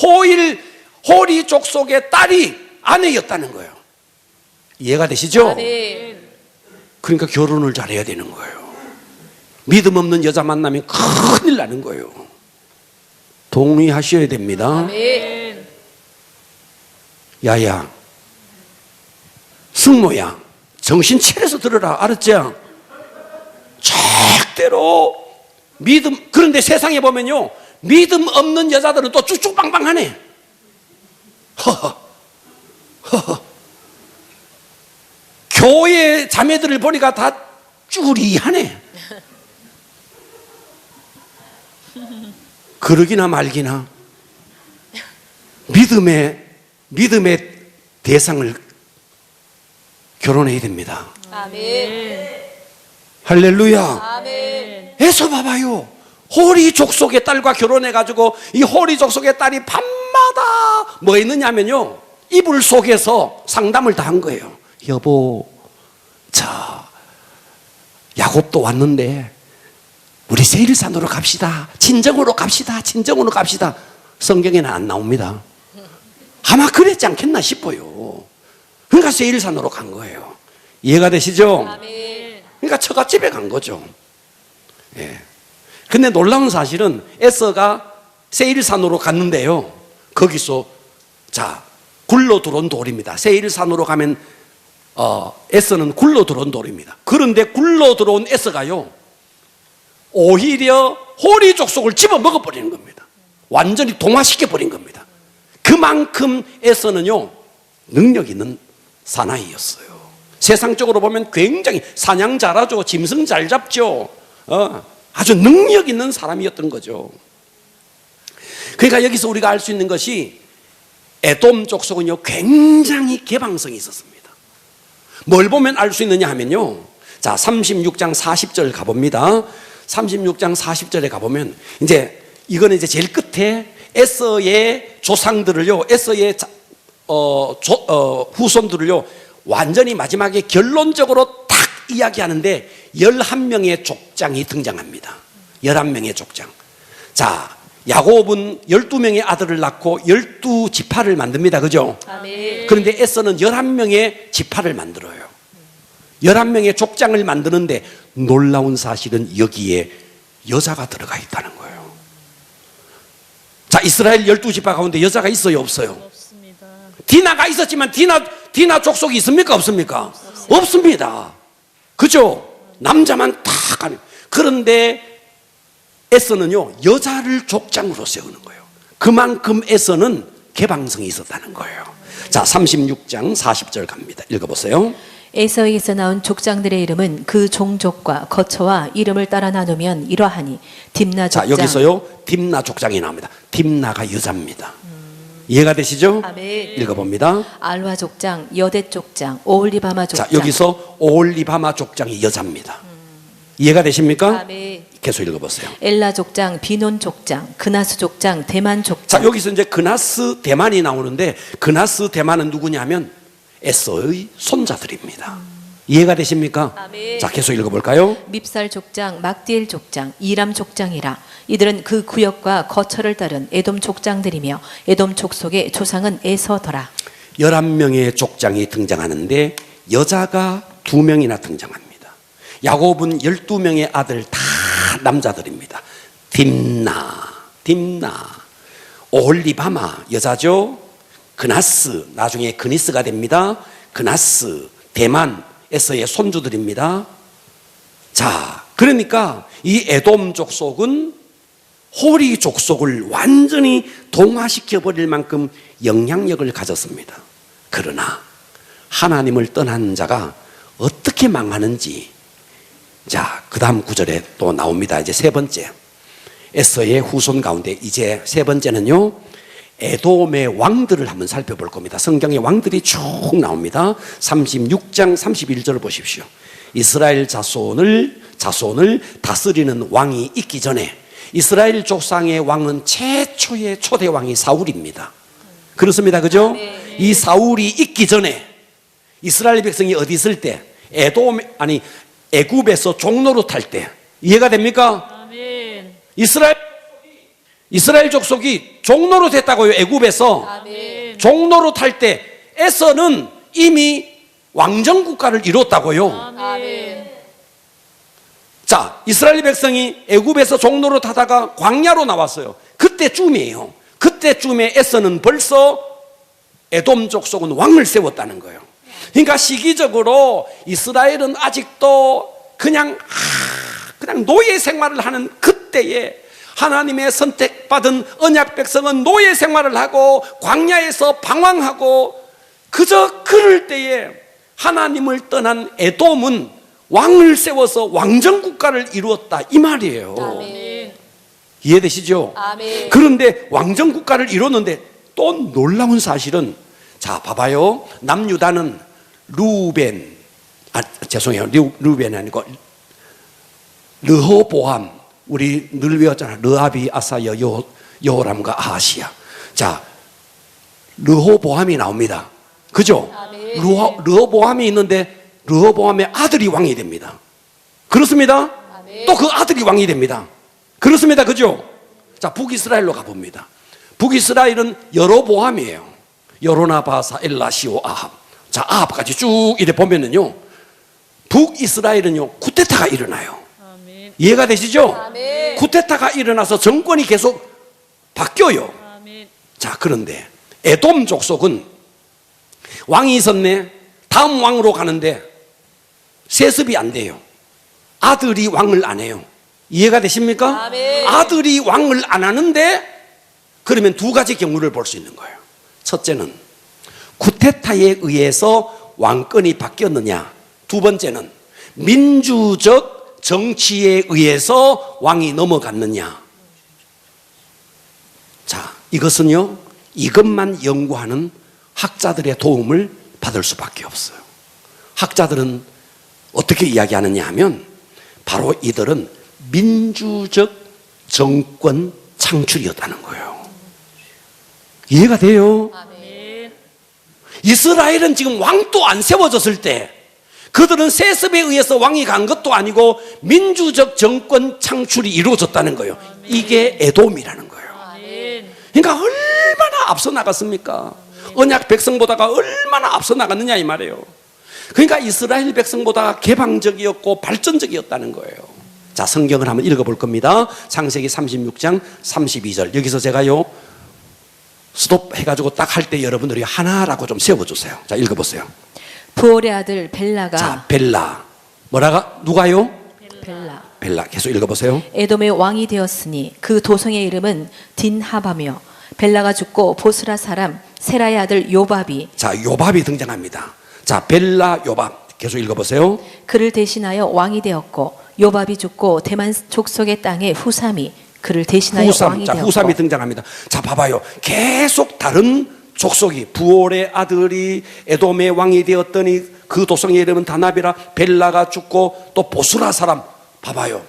[SPEAKER 1] 호리 족속의 딸이 아내였다는 거예요. 이해가 되시죠?
[SPEAKER 2] 아멘.
[SPEAKER 1] 그러니까 결혼을 잘해야 되는 거예요. 믿음 없는 여자 만나면 큰일 나는 거예요. 동의하셔야 됩니다.
[SPEAKER 2] 아멘.
[SPEAKER 1] 야야, 승모야, 정신 차려서 들어라. 알았죠? 절대로 그런데 세상에 보면요 믿음 없는 여자들은 또 쭉쭉빵빵하네. 교회 자매들을 보니까 다 쭈리하네. 그러기나 말기나 믿음의 대상을 결혼해야 됩니다.
[SPEAKER 2] 아멘.
[SPEAKER 1] 할렐루야.
[SPEAKER 2] 아멘.
[SPEAKER 1] 에서 봐봐요. 호리 족속의 딸과 결혼해가지고 이 호리 족속의 딸이 밤마다 뭐 했느냐면요 이불 속에서 상담을 다 한 거예요. 여보, 야곱도 왔는데 우리 세일산으로 갑시다. 친정으로 갑시다. 성경에는 안 나옵니다. 아마 그랬지 않겠나 싶어요. 그러니까 세일산으로 간 거예요. 이해가 되시죠?
[SPEAKER 2] 아멘.
[SPEAKER 1] 그러니까 처갓집에 간 거죠. 예. 근데 놀라운 사실은 에서가 세일산으로 갔는데요. 거기서 굴러 들어온 돌입니다. 세일산으로 가면 에서는 굴러 들어온 돌입니다. 그런데 굴러 들어온 에서가요 오히려 호리 족속을 집어 먹어버리는 겁니다. 완전히 동화시켜 버린 겁니다. 그만큼 에서는요 능력 있는 사나이였어요. 세상적으로 보면 굉장히 사냥 잘하죠. 짐승 잘 잡죠. 아주 능력 있는 사람이었던 거죠. 그러니까 여기서 우리가 알 수 있는 것이 에돔 족속은요 굉장히 개방성이 있었습니다. 뭘 보면 알 수 있느냐 하면요 36장 40절 가봅니다. 36장 40절에 가보면 이거는 제일 끝에 에서의 조상들을요 에서의 후손들을요 완전히 마지막에 결론적으로 딱 이야기하는데 11명의 족장이 등장합니다. 11명의 족장. 야곱은 12명의 아들을 낳고 12지파를 만듭니다. 그죠?
[SPEAKER 2] 아멘.
[SPEAKER 1] 그런데 에서는 11명의 지파를 만들어요. 11명의 족장을 만드는데 놀라운 사실은 여기에 여자가 들어가 있다는 거예요. 자, 이스라엘 12지파 가운데 여자가 있어요, 없어요?
[SPEAKER 2] 없습니다.
[SPEAKER 1] 디나가 있었지만 디나 족속이 있습니까, 없습니까? 없습니다. 그죠? 남자만 다 가는. 그런데 에서는요, 여자를 족장으로 세우는 거예요. 그만큼 에서는 개방성이 있었다는 거예요. 자, 36장 40절 갑니다. 읽어보세요.
[SPEAKER 3] 에서에게서 나온 족장들의 이름은 그 종족과 거처와 이름을 따라 나누면 이러하니 딥나
[SPEAKER 1] 자,
[SPEAKER 3] 족장.
[SPEAKER 1] 여기서요, 딥나 족장이 나옵니다. 딥나가 여자입니다. 이해가 되시죠?
[SPEAKER 3] 아멘.
[SPEAKER 1] 읽어봅니다.
[SPEAKER 3] 알와 족장, 여대 족장, 오홀리바마 족장.
[SPEAKER 1] 자, 여기서 오홀리바마 족장이 여자입니다. 이해가 되십니까?
[SPEAKER 3] 아멘.
[SPEAKER 1] 계속 읽어보세요.
[SPEAKER 3] 엘라 족장, 비논 족장, 그나스 족장, 대만
[SPEAKER 1] 자,
[SPEAKER 3] 족장.
[SPEAKER 1] 여기서 이제 그나스 대만이 나오는데 그나스 대만은 누구냐면 에서의 손자들입니다. 이해가 되십니까?
[SPEAKER 3] 아멘.
[SPEAKER 1] 자, 계속 읽어볼까요?
[SPEAKER 3] 밉살 족장, 막디엘 족장, 이람 족장이라. 이들은 그 구역과 거처를 따른 에돔 족장들이며 에돔 족속의 조상은 에서더라.
[SPEAKER 1] 11명의 족장이 등장하는데 여자가 2명이나 등장합니다. 야곱은 12명의 아들 다 남자들입니다. 딥나, 오홀리바마 여자죠. 그나스, 나중에 그니스가 됩니다. 그나스, 대만, 에서의 손주들입니다. 자, 그러니까 이 에돔 족속은 호리 족속을 완전히 동화시켜 버릴 만큼 영향력을 가졌습니다. 그러나 하나님을 떠난 자가 어떻게 망하는지, 자, 그 다음 구절에 또 나옵니다. 이제 세 번째, 에서의 후손 가운데 이제 세 번째는요, 에돔의 왕들을 한번 살펴볼 겁니다. 성경에 왕들이 쭉 나옵니다. 36장 31절을 보십시오. 이스라엘 자손을 다스리는 왕이 있기 전에 이스라엘 조상의 왕은 최초의 초대 왕이 사울입니다. 그렇습니다. 그죠? 이 사울이 있기 전에 이스라엘 백성이 어디 있을 때, 애굽에서 종로로 탈 때, 이해가 됩니까?
[SPEAKER 2] 아멘.
[SPEAKER 1] 이스라엘 족속이 종로로 됐다고요. 애굽에서
[SPEAKER 2] 아멘.
[SPEAKER 1] 종로로 탈 때 에서는 이미 왕정 국가를 이뤘다고요.
[SPEAKER 2] 아멘.
[SPEAKER 1] 자, 이스라엘 백성이 애굽에서 종로로 타다가 광야로 나왔어요. 그때쯤이에요. 그때쯤에 에서는 벌써 에돔 족속은 왕을 세웠다는 거예요. 그러니까 시기적으로 이스라엘은 아직도 그냥 노예 생활을 하는 그때에 하나님의 선택받은 언약 백성은 노예 생활을 하고 광야에서 방황하고 그저 그럴 때에 하나님을 떠난 에돔은 왕을 세워서 왕정 국가를 이루었다 이 말이에요.
[SPEAKER 2] 아멘.
[SPEAKER 1] 이해되시죠?
[SPEAKER 2] 아멘.
[SPEAKER 1] 그런데 왕정 국가를 이뤘는데 또 놀라운 사실은, 자, 봐봐요. 남유다는 루벤, 루벤이 아니고 르호보암, 우리 늘 외웠잖아. 르아비, 아사야, 여호람과 아하시야. 자, 르호보암이 나옵니다. 그죠?
[SPEAKER 2] 아멘.
[SPEAKER 1] 르호보암이 있는데 르호보암의 아들이 왕이 됩니다. 그렇습니다.
[SPEAKER 2] 아멘.
[SPEAKER 1] 또 그 아들이 왕이 됩니다. 그렇습니다. 그죠? 자, 북이스라엘로 가봅니다. 북이스라엘은 여로보암이에요. 여로나 바사 엘라시오 아합. 자, 아합까지 쭉 이래 보면은요, 북이스라엘은요, 쿠데타가 일어나요.
[SPEAKER 2] 아멘.
[SPEAKER 1] 이해가 되시죠?
[SPEAKER 2] 아멘.
[SPEAKER 1] 쿠데타가 일어나서 정권이 계속 바뀌어요.
[SPEAKER 2] 아멘.
[SPEAKER 1] 자, 그런데 에돔 족속은 왕이 있었네. 다음 왕으로 가는데 세습이 안 돼요. 아들이 왕을 안 해요. 이해가 되십니까?
[SPEAKER 2] 아멘.
[SPEAKER 1] 아들이 왕을 안 하는데, 그러면 두 가지 경우를 볼 수 있는 거예요. 첫째는 쿠데타에 의해서 왕권이 바뀌었느냐, 두 번째는 민주적 정치에 의해서 왕이 넘어갔느냐. 자, 이것은요, 이것만 연구하는 학자들의 도움을 받을 수밖에 없어요. 학자들은 어떻게 이야기하느냐 하면, 바로 이들은 민주적 정권 창출이었다는 거예요. 이해가 돼요?
[SPEAKER 2] 아멘.
[SPEAKER 1] 이스라엘은 지금 왕도 안 세워졌을 때, 그들은 세습에 의해서 왕이 간 것도 아니고 민주적 정권 창출이 이루어졌다는 거예요. 이게 에돔이라는 거예요. 그러니까 얼마나 앞서 나갔습니까? 언약 백성보다가 얼마나 앞서 나갔느냐 이 말이에요. 그러니까 이스라엘 백성보다 개방적이었고 발전적이었다는 거예요. 자, 성경을 한번 읽어볼 겁니다. 창세기 36장 32절. 여기서 제가요 스톱 해가지고 딱 할 때 여러분들이 하나라고 좀 세워주세요. 자, 읽어보세요.
[SPEAKER 3] 부올의 아들 벨라가
[SPEAKER 1] 자, 벨라. 뭐라가? 누가요?
[SPEAKER 3] 벨라
[SPEAKER 1] 벨라. 계속 읽어보세요.
[SPEAKER 3] 에돔의 왕이 되었으니 그 도성의 이름은 딘하바며 벨라가 죽고 보스라 사람 세라의 아들 요밥이
[SPEAKER 1] 자, 요밥이 등장합니다. 자, 벨라 요밥. 계속 읽어보세요.
[SPEAKER 3] 그를 대신하여 왕이 되었고 요밥이 죽고 대만 족속의 땅에 후삼이 그를 대신하여 왕이
[SPEAKER 1] 자,
[SPEAKER 3] 되었고
[SPEAKER 1] 후삼이 등장합니다. 자, 봐봐요. 계속 다른 족속이 부올의 아들이 에돔의 왕이 되었더니 그 도성의 이름은 다나비라. 벨라가 죽고 또 보스라 사람. 봐봐요.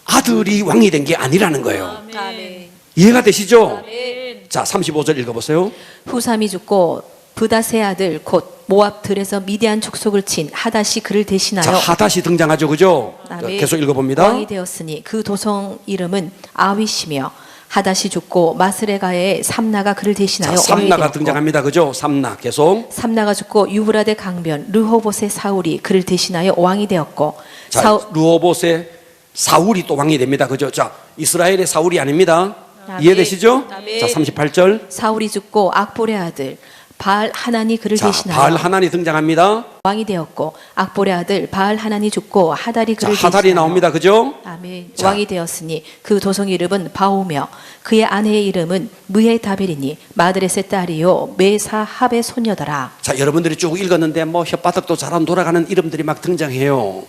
[SPEAKER 1] 아들이 왕이 된 게 아니라는 거예요.
[SPEAKER 2] 아멘.
[SPEAKER 1] 이해가 되시죠?
[SPEAKER 2] 아멘.
[SPEAKER 1] 자, 35절 읽어보세요.
[SPEAKER 3] 후삼이 죽고 브다스의 아들 곧 모압들에서 미디안 족속을 친 하닷이 그를 대신하여
[SPEAKER 1] 자, 하닷이 등장하죠, 그죠? 자,
[SPEAKER 3] 아멘.
[SPEAKER 1] 계속 읽어봅니다.
[SPEAKER 3] 왕이 되었으니 그 도성 이름은 아윗이며 하닷이 죽고 마스레가의 삼나가 그를
[SPEAKER 1] 자,
[SPEAKER 3] 대신하여 왕이
[SPEAKER 1] 삼나가
[SPEAKER 3] 되었고
[SPEAKER 1] 등장합니다, 그죠? 삼나 계속.
[SPEAKER 3] 삼나가 죽고 유브라데 강변 르호봇의 사울이 그를 대신하여 왕이 되었고
[SPEAKER 1] 자, 르호봇의 사울이 또 왕이 됩니다, 그죠? 자, 이스라엘의 사울이 아닙니다.
[SPEAKER 3] 아멘.
[SPEAKER 1] 이해되시죠?
[SPEAKER 2] 아멘.
[SPEAKER 1] 자, 38절.
[SPEAKER 3] 사울이 죽고 악볼의 아들 바알 하나니 그를
[SPEAKER 1] 자,
[SPEAKER 3] 대신하여
[SPEAKER 1] 바알 하나니 등장합니다.
[SPEAKER 3] 왕이 되었고 악볼의 아들 바알 하나니 죽고 하달이
[SPEAKER 1] 자,
[SPEAKER 3] 그를
[SPEAKER 1] 하달이
[SPEAKER 3] 대신하여
[SPEAKER 1] 나옵니다, 그죠?
[SPEAKER 3] 아멘.
[SPEAKER 1] 자.
[SPEAKER 3] 왕이 되었으니 그 도성 이름은 바오며 그의 아내의 이름은 무헤다벨이니 마드렛의 딸이요 메사합의 소녀더라.
[SPEAKER 1] 자, 여러분들이 쭉 읽었는데 뭐 혓바닥도 잘 안 돌아가는 이름들이 막 등장해요.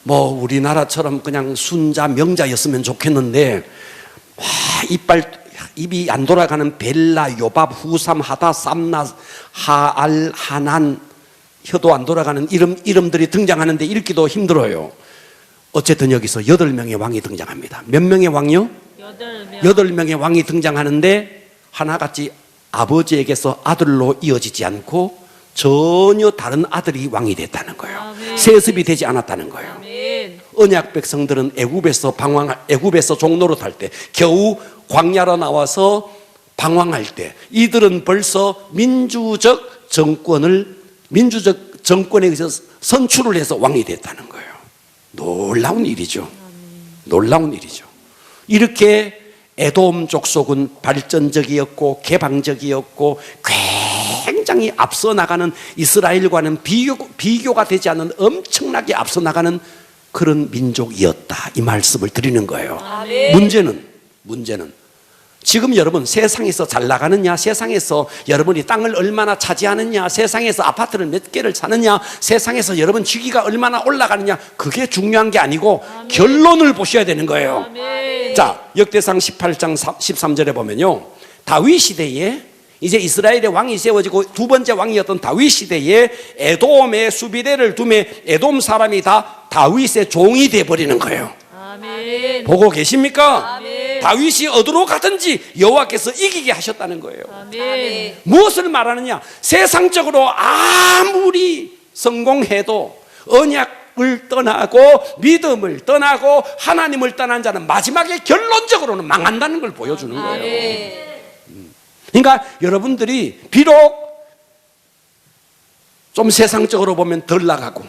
[SPEAKER 1] 뭐 우리나라처럼 그냥 순자 명자였으면 좋겠는데 입이 안 돌아가는 벨라, 요밥, 후삼, 하다, 삼나, 하알, 하난, 혀도 안 돌아가는 이름들이 등장하는데 읽기도 힘들어요. 어쨌든 여기서 8명의 왕이 등장합니다. 몇 명의 왕이요?
[SPEAKER 2] 8명.
[SPEAKER 1] 8명의 왕이 등장하는데 하나같이 아버지에게서 아들로 이어지지 않고 전혀 다른 아들이 왕이 됐다는 거예요.
[SPEAKER 2] 아멘.
[SPEAKER 1] 세습이 되지 않았다는 거예요.
[SPEAKER 2] 아멘.
[SPEAKER 1] 언약 백성들은 애굽에서 종노릇할 때 겨우 광야로 나와서 방황할 때 이들은 벌써 민주적 정권에 의해서 선출을 해서 왕이 됐다는 거예요. 놀라운 일이죠. 놀라운 일이죠. 이렇게 에돔 족속은 발전적이었고 개방적이었고 굉장히 앞서 나가는 이스라엘과는 비교가 되지 않는 엄청나게 앞서 나가는 그런 민족이었다. 이 말씀을 드리는 거예요. 문제는 지금 여러분 세상에서 잘 나가느냐, 세상에서 여러분이 땅을 얼마나 차지하느냐, 세상에서 아파트를 몇 개를 사느냐, 세상에서 여러분 직위가 얼마나 올라가느냐, 그게 중요한 게 아니고 결론을 보셔야 되는 거예요.
[SPEAKER 2] 아멘.
[SPEAKER 1] 자, 역대상 18장 13절에 보면요, 다윗 시대에 이제 이스라엘의 왕이 세워지고 두 번째 왕이었던 다윗 시대에 에돔의 수비대를 두매 에돔 사람이 다 다윗의 종이 돼버리는 거예요.
[SPEAKER 2] 아멘.
[SPEAKER 1] 보고 계십니까?
[SPEAKER 2] 아멘.
[SPEAKER 1] 다윗이 어디로 가든지 여호와께서 이기게 하셨다는 거예요.
[SPEAKER 2] 아멘.
[SPEAKER 1] 무엇을 말하느냐? 세상적으로 아무리 성공해도 언약을 떠나고 믿음을 떠나고 하나님을 떠난 자는 마지막에 결론적으로는 망한다는 걸 보여주는 거예요.
[SPEAKER 2] 아멘.
[SPEAKER 1] 그러니까 여러분들이 비록 좀 세상적으로 보면 덜 나가고,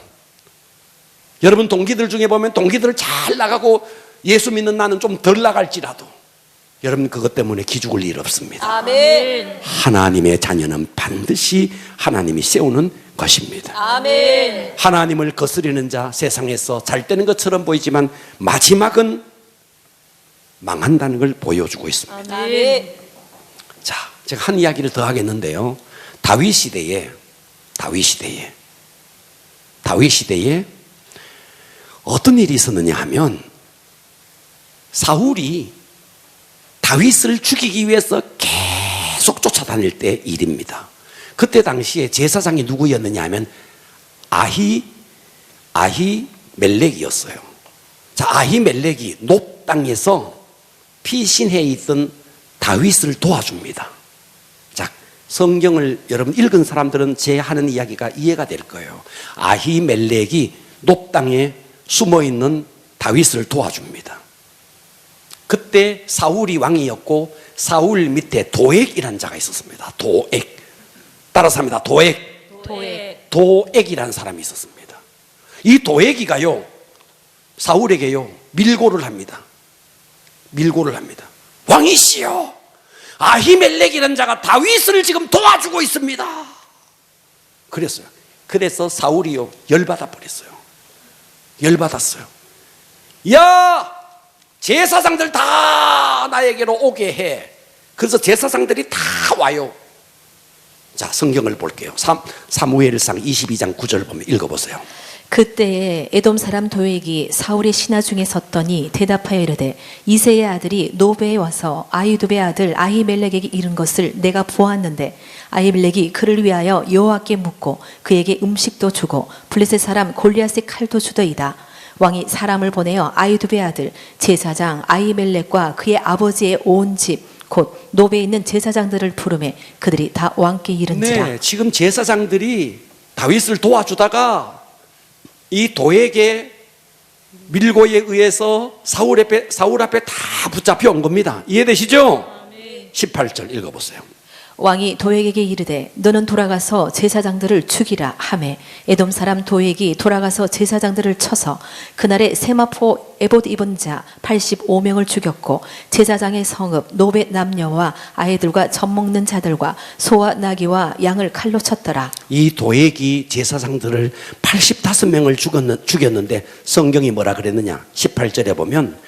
[SPEAKER 1] 여러분 동기들 중에 보면 동기들 잘 나가고 예수 믿는 나는 좀 덜 나갈지라도 여러분 그것 때문에 기죽을 일 없습니다.
[SPEAKER 2] 아멘.
[SPEAKER 1] 하나님의 자녀는 반드시 하나님이 세우는 것입니다.
[SPEAKER 2] 아멘.
[SPEAKER 1] 하나님을 거스리는 자 세상에서 잘 되는 것처럼 보이지만 마지막은 망한다는 걸 보여주고 있습니다.
[SPEAKER 2] 아멘.
[SPEAKER 1] 자, 제가 한 이야기를 더 하겠는데요. 다윗 시대에 어떤 일이 있었느냐 하면 사울이 다윗을 죽이기 위해서 계속 쫓아다닐 때 일입니다. 그때 당시에 제사장이 누구였느냐 하면 아히멜렉이었어요. 자, 아히멜렉이 높 땅에서 피신해 있던 다윗을 도와줍니다. 자, 성경을 여러분 읽은 사람들은 제 하는 이야기가 이해가 될 거예요. 아히멜렉이 높 땅에 숨어 있는 다윗을 도와줍니다. 그때 사울이 왕이었고 사울 밑에 도액이라는 자가 있었습니다. 도액. 따라서 합니다. 도액.
[SPEAKER 2] 도액.
[SPEAKER 1] 도액이라는 사람이 있었습니다. 이 도액이가요, 사울에게요, 밀고를 합니다. 밀고를 합니다. 왕이시여, 아히멜렉이라는 자가 다윗을 지금 도와주고 있습니다. 그랬어요. 그래서 사울이요, 열받아 버렸어요. 열받았어요. 야, 제사장들 다 나에게로 오게 해. 그래서 제사장들이 다 와요. 자, 성경을 볼게요. 사무엘상 22장 9절 보면 읽어보세요.
[SPEAKER 3] 그때에 에돔 사람 도액이 사울의 신하 중에 섰더니 대답하여 이르되 이새의 아들이 노베에 와서 아히두베의 아들 아히멜렉에게 이른 것을 내가 보았는데 아히멜렉이 그를 위하여 여호와께 묻고 그에게 음식도 주고 블레셋 사람 골리앗의 칼도 주더이다. 왕이 사람을 보내어 아히두베의 아들 제사장 아히멜렉과 그의 아버지의 온 집 곧 노베에 있는 제사장들을 부르매 그들이 다 왕께 이른지라.
[SPEAKER 1] 네, 지금 제사장들이 다윗을 도와주다가 이 도액의 밀고에 의해서 사울 앞에 다 붙잡혀 온 겁니다. 이해되시죠? 18절 읽어보세요.
[SPEAKER 3] 왕이 도액에게 이르되 너는 돌아가서 제사장들을 죽이라 하매 에돔 사람 도액이 돌아가서 제사장들을 쳐서 그날에 세마포 에봇 입은 자 85명을 죽였고 제사장의 성읍 노베 남녀와 아이들과 젖 먹는 자들과 소와 나귀와 양을 칼로 쳤더라.
[SPEAKER 1] 이 도액이 제사장들을 85명을 죽였는데 성경이 뭐라 그랬느냐? 18절에 보면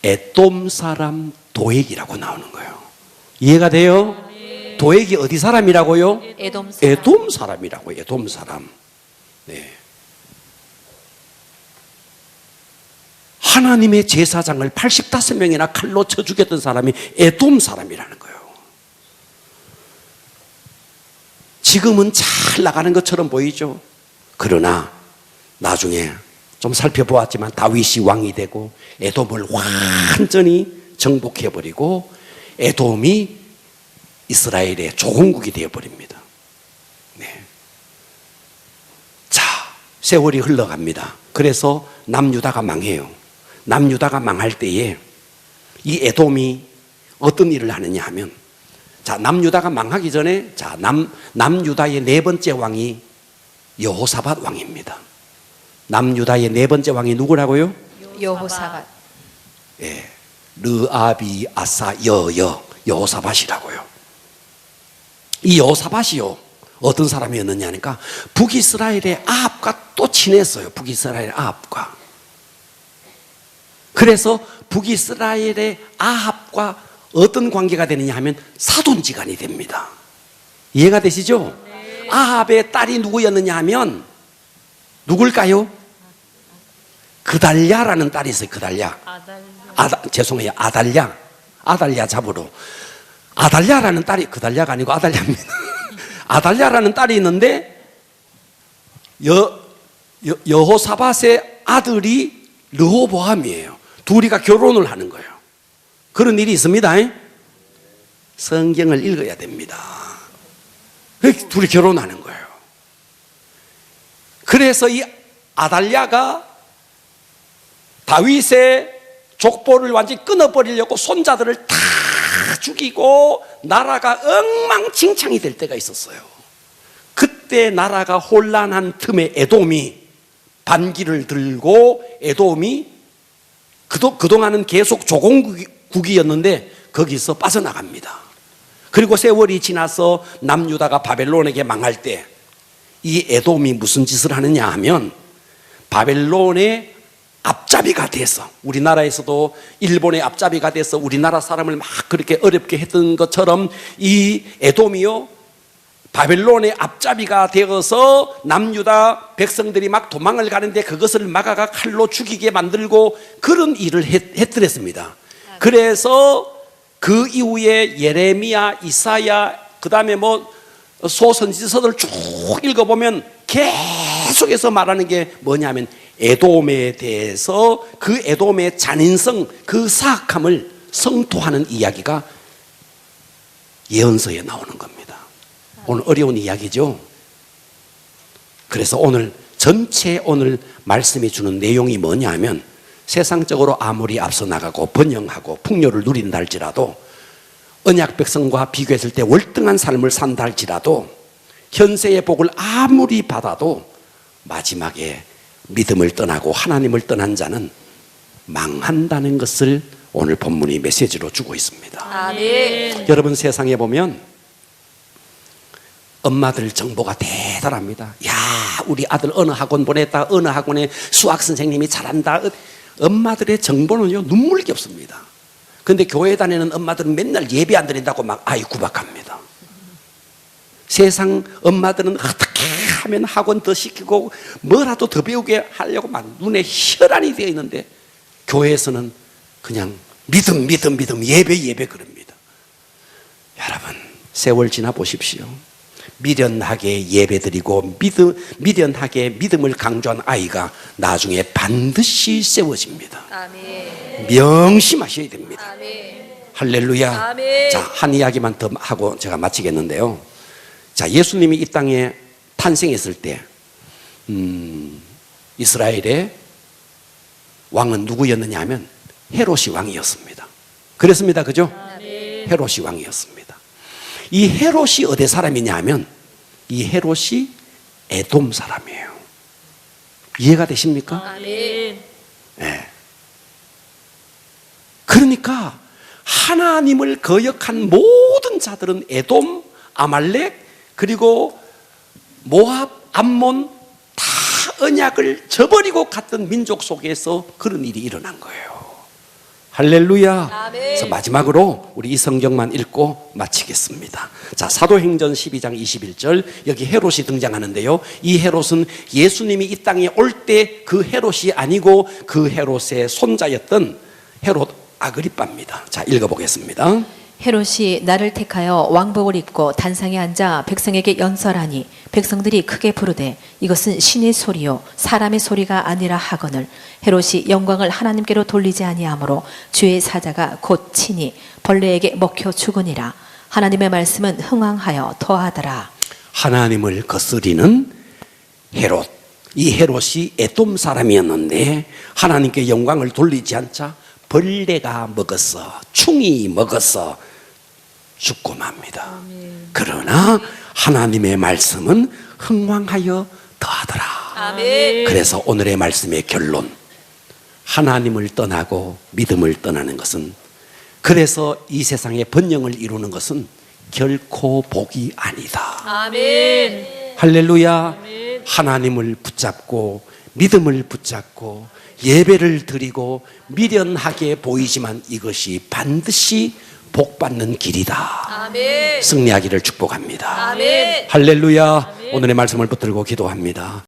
[SPEAKER 1] 에돔 사람 도액이라고 나오는 거예요. 이해가 돼요? 도액이 어디 사람이라고요?
[SPEAKER 3] 에돔 사람.
[SPEAKER 1] 에돔 사람이라고. 에돔 사람. 네. 하나님의 제사장을 85명이나 칼로 쳐 죽였던 사람이 에돔 사람이라는 거예요. 지금은 잘 나가는 것처럼 보이죠. 그러나 나중에 좀 살펴보았지만 다윗이 왕이 되고 에돔을 완전히 정복해버리고 에돔이 이스라엘의 조공국이 되어버립니다. 네. 자, 세월이 흘러갑니다. 그래서 남유다가 망해요. 남유다가 망할 때에 이 에돔이 어떤 일을 하느냐 하면, 자, 남유다가 망하기 전에, 자, 남유다의 네 번째 왕이 여호사밧 왕입니다. 남유다의 네 번째 왕이 누구라고요?
[SPEAKER 3] 여호사밧.
[SPEAKER 1] 예, 르아비 아사 여호사밧이라고요. 이 여호사밧이요, 어떤 사람이었느냐 하니까 북이스라엘의 아합과 또 친했어요. 북이스라엘 아합과. 그래서 북이스라엘의 아합과 어떤 관계가 되느냐 하면 사돈지간이 됩니다. 이해가 되시죠? 네. 아합의 딸이 누구였느냐 하면 누굴까요? 그달랴라는 딸이 있어요. 그달랴. 죄송해요. 아달랴 잡으러. 아달랴라는 딸이, 그달랴가 아니고 아달랴입니다. 아달랴라는 딸이 있는데 여호사밧의 아들이 르호보암이에요. 둘이가 결혼을 하는 거예요. 그런 일이 있습니다. 성경을 읽어야 됩니다. 둘이 결혼하는 거예요. 그래서 이 아달랴가 다윗의 족보를 완전히 끊어버리려고 손자들을 다 죽이고 나라가 엉망진창이 될 때가 있었어요. 그때 나라가 혼란한 틈에 에돔이 반기를 들고, 에돔이 그동안은 계속 조공국이었는데 거기서 빠져나갑니다. 그리고 세월이 지나서 남유다가 바벨론에게 망할 때 이 에돔이 무슨 짓을 하느냐 하면 바벨론의 앞잡이가 돼서, 우리나라에서도 일본의 앞잡이가 돼서 우리나라 사람을 막 그렇게 어렵게 했던 것처럼 이 에돔이요, 바벨론의 앞잡이가 되어서 남유다 백성들이 막 도망을 가는데 그것을 막아가 칼로 죽이게 만들고 그런 일을 했더랬습니다. 그래서 그 이후에 예레미야, 이사야, 그 다음에 뭐 소선지서들 쭉 읽어보면 계속해서 말하는 게 뭐냐면 에돔에 대해서 그 에돔의 잔인성, 그 사악함을 성토하는 이야기가 예언서에 나오는 겁니다. 오늘 어려운 이야기죠. 그래서 오늘 전체 오늘 말씀이 주는 내용이 뭐냐 하면 세상적으로 아무리 앞서 나가고 번영하고 풍요를 누린다 할지라도 언약 백성과 비교했을 때 월등한 삶을 산다 할지라도 현세의 복을 아무리 받아도 마지막에 믿음을 떠나고 하나님을 떠난 자는 망한다는 것을 오늘 본문이 메시지로 주고 있습니다.
[SPEAKER 2] 아멘.
[SPEAKER 1] 여러분, 세상에 보면 엄마들 정보가 대단합니다. 야, 우리 아들 어느 학원 보냈다, 어느 학원에 수학 선생님이 잘한다. 엄마들의 정보는요 눈물겹습니다. 그런데 교회 다니는 엄마들은 맨날 예배 안 드린다고 막 아이 구박합니다. 세상 엄마들은 어떻게 하면 학원 더 시키고 뭐라도 더 배우게 하려고 막 눈에 혈안이 되어 있는데, 교회에서는 그냥 믿음 예배 그럽니다. 여러분, 세월 지나 보십시오. 미련하게 예배드리고 미련하게 믿음을 강조한 아이가 나중에 반드시 세워집니다.
[SPEAKER 2] 아멘.
[SPEAKER 1] 명심하셔야 됩니다.
[SPEAKER 2] 아멘.
[SPEAKER 1] 할렐루야.
[SPEAKER 2] 아멘.
[SPEAKER 1] 자, 한 이야기만 더 하고 제가 마치겠는데요. 자, 예수님이 이 땅에 탄생했을 때 이스라엘의 왕은 누구였느냐 하면 헤롯이 왕이었습니다. 그랬습니다. 그죠?
[SPEAKER 2] 아멘.
[SPEAKER 1] 헤롯이 왕이었습니다. 이 헤롯이 어디 사람이냐 하면 이 헤롯이 에돔 사람이에요. 이해가 되십니까?
[SPEAKER 2] 아멘.
[SPEAKER 1] 네. 그러니까 하나님을 거역한 모든 자들은 에돔, 아말렉, 그리고 모압, 암몬 다 언약을 저버리고 갔던 민족 속에서 그런 일이 일어난 거예요. 할렐루야.
[SPEAKER 2] 아멘.
[SPEAKER 1] 그래서 마지막으로 우리 이 성경만 읽고 마치겠습니다. 자, 사도행전 12장 21절, 여기 헤롯이 등장하는데요. 이 헤롯은 예수님이 이 땅에 올 때 그 헤롯이 아니고 그 헤롯의 손자였던 헤롯 아그리빠입니다. 자, 읽어보겠습니다.
[SPEAKER 3] 헤롯이 나를 택하여 왕복을 입고 단상에 앉아 백성에게 연설하니 백성들이 크게 부르되 이것은 신의 소리요 사람의 소리가 아니라 하거늘 헤롯이 영광을 하나님께로 돌리지 아니하므로 주의 사자가 곧 친히 벌레에게 먹혀 죽으니라. 하나님의 말씀은 흥왕하여 더하더라.
[SPEAKER 1] 하나님을 거스리는 헤롯, 이 헤롯이 에돔 사람이었는데 하나님께 영광을 돌리지 않자 벌레가 먹었어, 충이 먹었어 죽고 맙니다. 그러나 하나님의 말씀은 흥왕하여 더하더라.
[SPEAKER 2] 아멘.
[SPEAKER 1] 그래서 오늘의 말씀의 결론, 하나님을 떠나고 믿음을 떠나는 것은, 그래서 이 세상의 번영을 이루는 것은 결코 복이 아니다.
[SPEAKER 2] 아멘.
[SPEAKER 1] 할렐루야. 하나님을 붙잡고 믿음을 붙잡고 예배를 드리고 미련하게 보이지만 이것이 반드시 복받는 길이다.
[SPEAKER 2] 아멘.
[SPEAKER 1] 승리하기를 축복합니다.
[SPEAKER 2] 아멘.
[SPEAKER 1] 할렐루야. 오늘의 말씀을 붙들고 기도합니다.